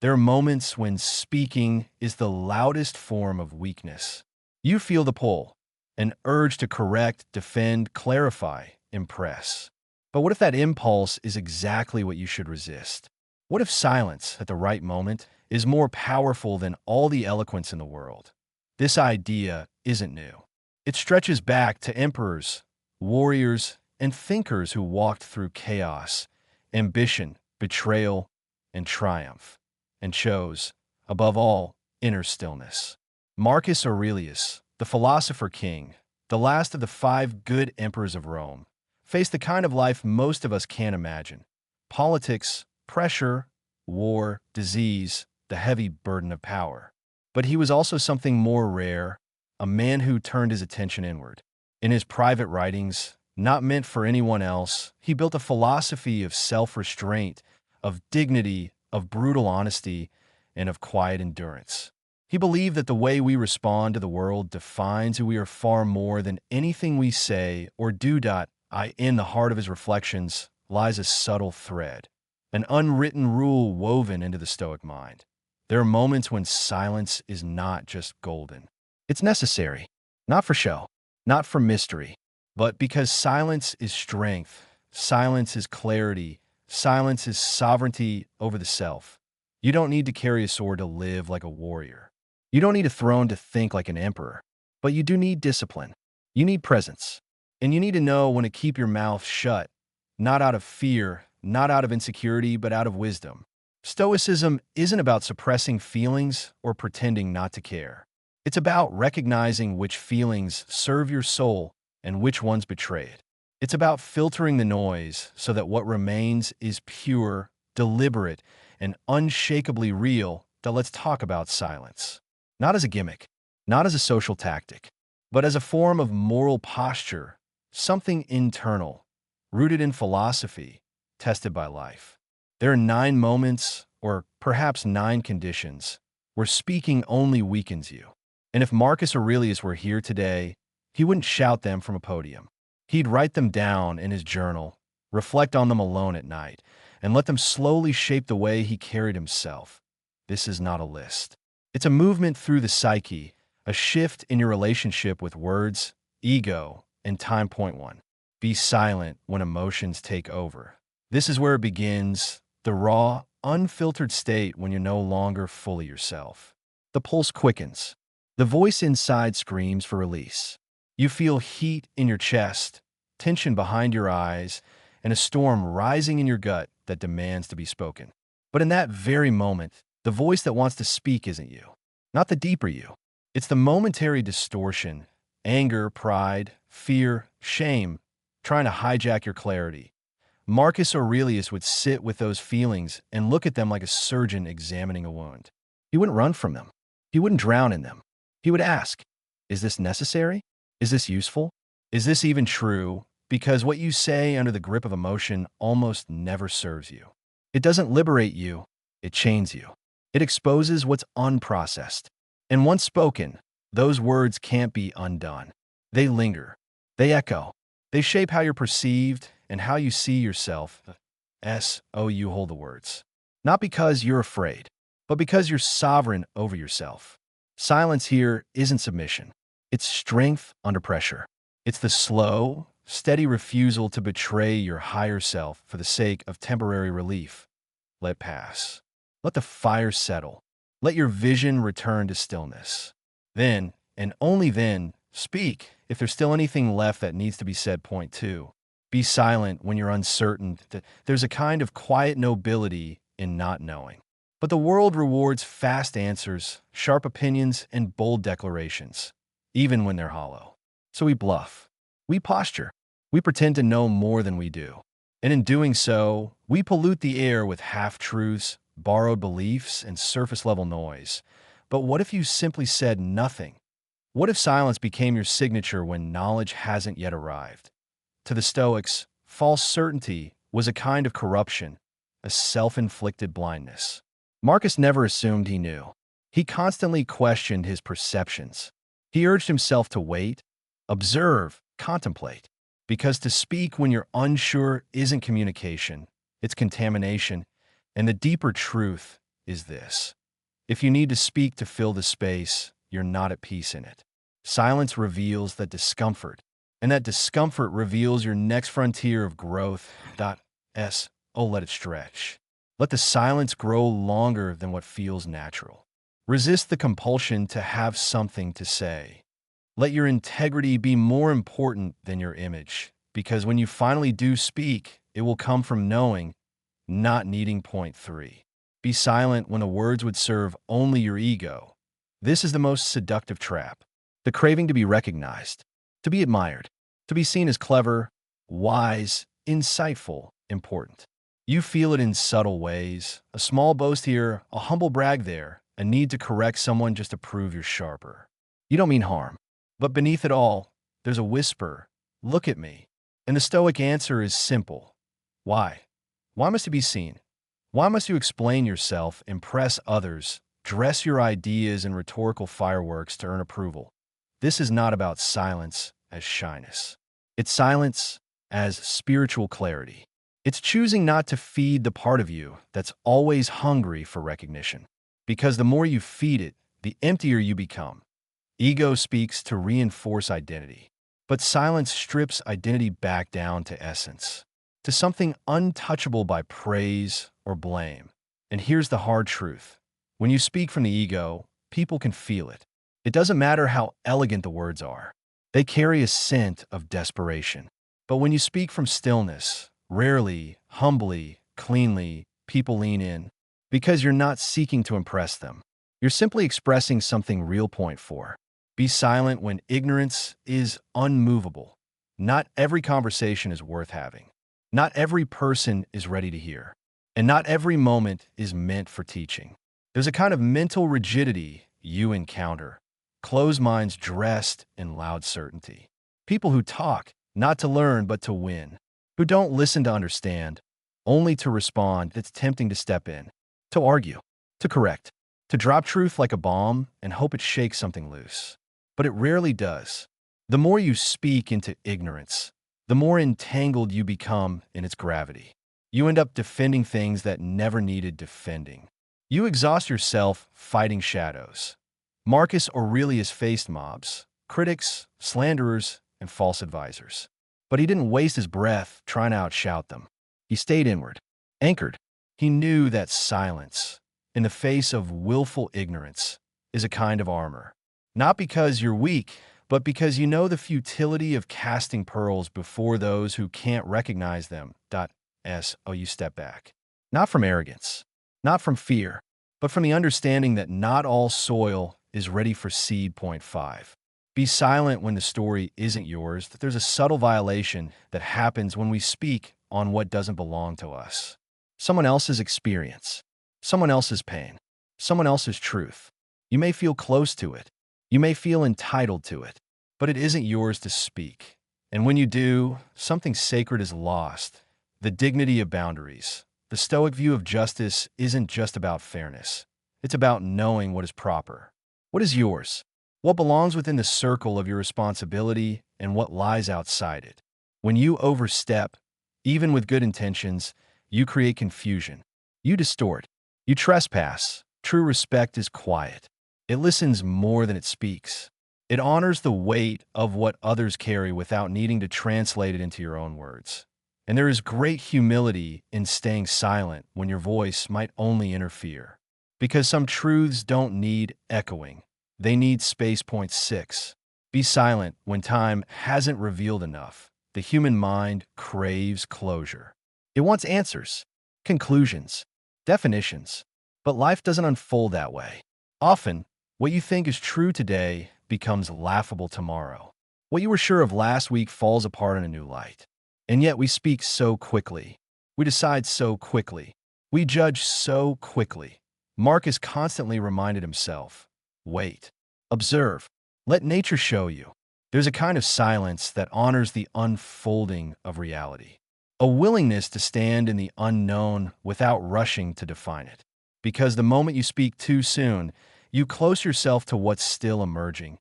There are moments when speaking is the loudest form of weakness. You feel the pull, an urge to correct, defend, clarify, impress. But what if that impulse is exactly what you should resist? What if silence at the right moment is more powerful than all the eloquence in the world? This idea isn't new. It stretches back to emperors, warriors, and thinkers who walked through chaos, ambition, betrayal, and triumph, and chose, above all, inner stillness. Marcus Aurelius, the philosopher king, the last of the five good emperors of Rome, faced the kind of life most of us can't imagine: politics, pressure, war, disease, the heavy burden of power. But he was also something more rare, a man who turned his attention inward. In his private writings, not meant for anyone else, he built a philosophy of self-restraint, of dignity, of brutal honesty, and of quiet endurance. He believed that the way we respond to the world defines who we are far more than anything we say or do. In the heart of his reflections lies a subtle thread, an unwritten rule woven into the Stoic mind. There are moments when silence is not just golden. It's necessary, not for show, not for mystery, but because silence is strength, silence is clarity, silence is sovereignty over the self. You don't need to carry a sword to live like a warrior. You don't need a throne to think like an emperor. But you do need discipline. You need presence. And you need to know when to keep your mouth shut, not out of fear, not out of insecurity, but out of wisdom. Stoicism isn't about suppressing feelings or pretending not to care. It's about recognizing which feelings serve your soul and which ones betray it. It's about filtering the noise so that what remains is pure, deliberate, and unshakably real. Let's talk about silence. Not as a gimmick, not as a social tactic, but as a form of moral posture, something internal, rooted in philosophy, tested by life. There are 9 moments, or perhaps 9 conditions, where speaking only weakens you. And if Marcus Aurelius were here today, he wouldn't shout them from a podium. He'd write them down in his journal, reflect on them alone at night, and let them slowly shape the way he carried himself. This is not a list. It's a movement through the psyche, a shift in your relationship with words, ego, and time. Point 1. Be silent when emotions take over. This is where it begins, the raw, unfiltered state when you're no longer fully yourself. The pulse quickens. The voice inside screams for release. You feel heat in your chest, tension behind your eyes, and a storm rising in your gut that demands to be spoken. But in that very moment, the voice that wants to speak isn't you, not the deeper you. It's the momentary distortion, anger, pride, fear, shame, trying to hijack your clarity. Marcus Aurelius would sit with those feelings and look at them like a surgeon examining a wound. He wouldn't run from them. He wouldn't drown in them. He would ask, is this necessary? Is this useful? Is this even true? Because what you say under the grip of emotion almost never serves you. It doesn't liberate you, it chains you. It exposes what's unprocessed. And once spoken, those words can't be undone. They linger. They echo. They shape how you're perceived and how you see yourself. You hold the words. Not because you're afraid, but because you're sovereign over yourself. Silence here isn't submission. It's strength under pressure. It's the slow, steady refusal to betray your higher self for the sake of temporary relief. Let pass. Let the fire settle. Let your vision return to stillness. Then, and only then, speak if there's still anything left that needs to be said. Point 2. Be silent when you're uncertain. There's a kind of quiet nobility in not knowing. But the world rewards fast answers, sharp opinions, and bold declarations, even when they're hollow. So we bluff. We posture. We pretend to know more than we do. And in doing so, we pollute the air with half-truths, borrowed beliefs, and surface-level noise. But what if you simply said nothing? What if silence became your signature when knowledge hasn't yet arrived? To the Stoics, false certainty was a kind of corruption, a self-inflicted blindness. Marcus never assumed he knew. He constantly questioned his perceptions. He urged himself to wait, observe, contemplate. Because to speak when you're unsure isn't communication, it's contamination, and the deeper truth is this. If you need to speak to fill the space, you're not at peace in it. Silence reveals that discomfort, and that discomfort reveals your next frontier of growth. Let it stretch. Let the silence grow longer than what feels natural. Resist the compulsion to have something to say. Let your integrity be more important than your image, because when you finally do speak, it will come from knowing, not needing. Point 3. Be silent when the words would serve only your ego. This is the most seductive trap. The craving to be recognized, to be admired, to be seen as clever, wise, insightful, important. You feel it in subtle ways, a small boast here, a humble brag there, a need to correct someone just to prove you're sharper. You don't mean harm, but beneath it all, there's a whisper, look at me. And the Stoic answer is simple. Why? Why must you be seen? Why must you explain yourself, impress others, dress your ideas in rhetorical fireworks to earn approval? This is not about silence as shyness. It's silence as spiritual clarity. It's choosing not to feed the part of you that's always hungry for recognition. Because the more you feed it, the emptier you become. Ego speaks to reinforce identity, but silence strips identity back down to essence, to something untouchable by praise or blame. And here's the hard truth. When you speak from the ego, people can feel it. It doesn't matter how elegant the words are. They carry a scent of desperation. But when you speak from stillness, rarely, humbly, cleanly, people lean in. Because you're not seeking to impress them. You're simply expressing something real. Point 4. Be silent when ignorance is unmovable. Not every conversation is worth having. Not every person is ready to hear. And not every moment is meant for teaching. There's a kind of mental rigidity you encounter. Closed minds dressed in loud certainty. People who talk, not to learn but to win. Who don't listen to understand, only to respond. It's tempting to step in. To argue, to correct, to drop truth like a bomb and hope it shakes something loose. But it rarely does. The more you speak into ignorance, the more entangled you become in its gravity. You end up defending things that never needed defending. You exhaust yourself fighting shadows. Marcus Aurelius faced mobs, critics, slanderers, and false advisors. But he didn't waste his breath trying to outshout them. He stayed inward, anchored. He knew that silence, in the face of willful ignorance, is a kind of armor. Not because you're weak, but because you know the futility of casting pearls before those who can't recognize them. You step back. Not from arrogance, not from fear, but from the understanding that not all soil is ready for seed. Point 5. Be silent when the story isn't yours, that there's a subtle violation that happens when we speak on what doesn't belong to us. Someone else's experience, someone else's pain, someone else's truth. You may feel close to it. You may feel entitled to it, but it isn't yours to speak. And when you do, something sacred is lost. The dignity of boundaries. The Stoic view of justice isn't just about fairness. It's about knowing what is proper. What is yours? What belongs within the circle of your responsibility and what lies outside it? When you overstep, even with good intentions, you create confusion. You distort. You trespass. True respect is quiet. It listens more than it speaks. It honors the weight of what others carry without needing to translate it into your own words. And there is great humility in staying silent when your voice might only interfere. Because some truths don't need echoing. They need space. Point 6. Be silent when time hasn't revealed enough. The human mind craves closure. It wants answers, conclusions, definitions. But life doesn't unfold that way. Often, what you think is true today becomes laughable tomorrow. What you were sure of last week falls apart in a new light. And yet we speak so quickly. We decide so quickly. We judge so quickly. Marcus constantly reminded himself, wait, observe, let nature show you. There's a kind of silence that honors the unfolding of reality. A willingness to stand in the unknown without rushing to define it. Because the moment you speak too soon, you close yourself to what's still emerging.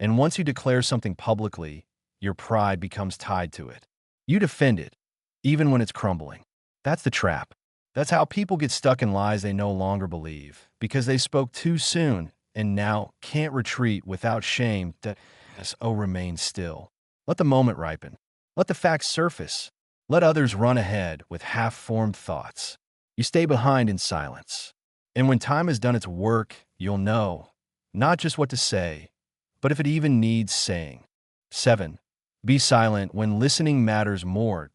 And once you declare something publicly, your pride becomes tied to it. You defend it, even when it's crumbling. That's the trap. That's how people get stuck in lies they no longer believe, because they spoke too soon and now can't retreat without shame that, remain still. Let the moment ripen. Let the facts surface. Let others run ahead with half-formed thoughts. You stay behind in silence. And when time has done its work, you'll know not just what to say, but if it even needs saying. 7. Be silent when listening matters more.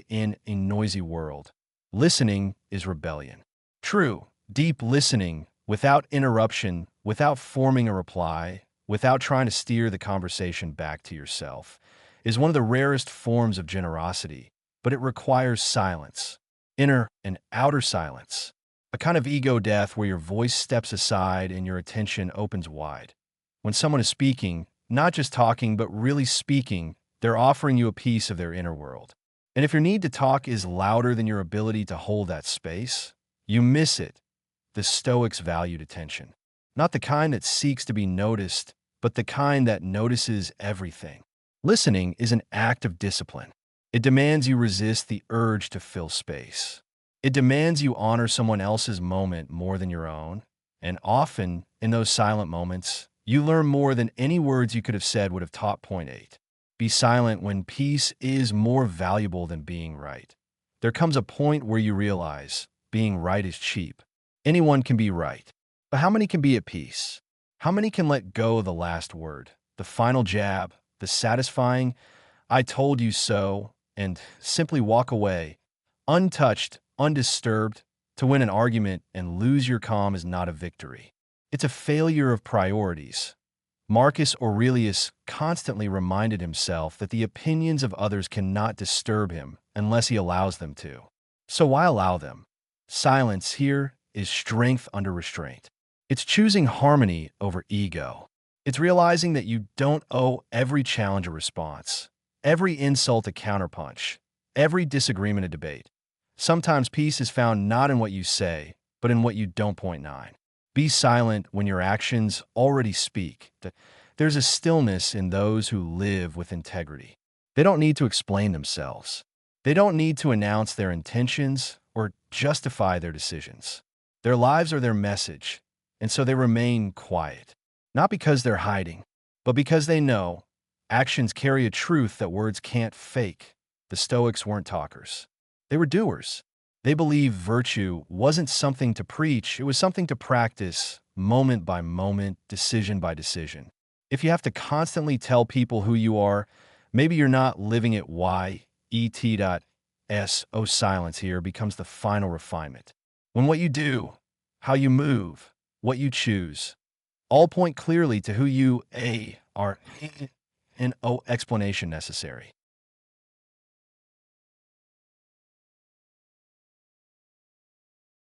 In a noisy world, listening is rebellion. True, deep listening, without interruption, without forming a reply, without trying to steer the conversation back to yourself, is one of the rarest forms of generosity, but it requires silence, inner and outer silence, a kind of ego death where your voice steps aside and your attention opens wide. When someone is speaking, not just talking, but really speaking, they're offering you a piece of their inner world. And if your need to talk is louder than your ability to hold that space, you miss it. The Stoics valued attention. Not the kind that seeks to be noticed, but the kind that notices everything. Listening is an act of discipline. It demands you resist the urge to fill space. It demands you honor someone else's moment more than your own. And often, in those silent moments, you learn more than any words you could have said would have taught. Point 8. Be silent when peace is more valuable than being right. There comes a point where you realize being right is cheap. Anyone can be right. But how many can be at peace? How many can let go of the last word, the final jab, the satisfying, I told you so, and simply walk away, untouched, undisturbed? To win an argument and lose your calm is not a victory. It's a failure of priorities. Marcus Aurelius constantly reminded himself that the opinions of others cannot disturb him unless he allows them to. So why allow them? Silence here is strength under restraint. It's choosing harmony over ego. It's realizing that you don't owe every challenge a response, every insult a counterpunch, every disagreement a debate. Sometimes peace is found not in what you say, but in what you don't. Point 9. Be silent when your actions already speak. There's a stillness in those who live with integrity. They don't need to explain themselves. They don't need to announce their intentions or justify their decisions. Their lives are their message, and so they remain quiet. Not because they're hiding, but because they know actions carry a truth that words can't fake. The Stoics weren't talkers. They were doers. They believed virtue wasn't something to preach, it was something to practice, moment by moment, decision by decision. If you have to constantly tell people who you are, maybe you're not living it. Silence here becomes the final refinement. When what you do, how you move, what you choose, all point clearly to who you are, and explanation necessary.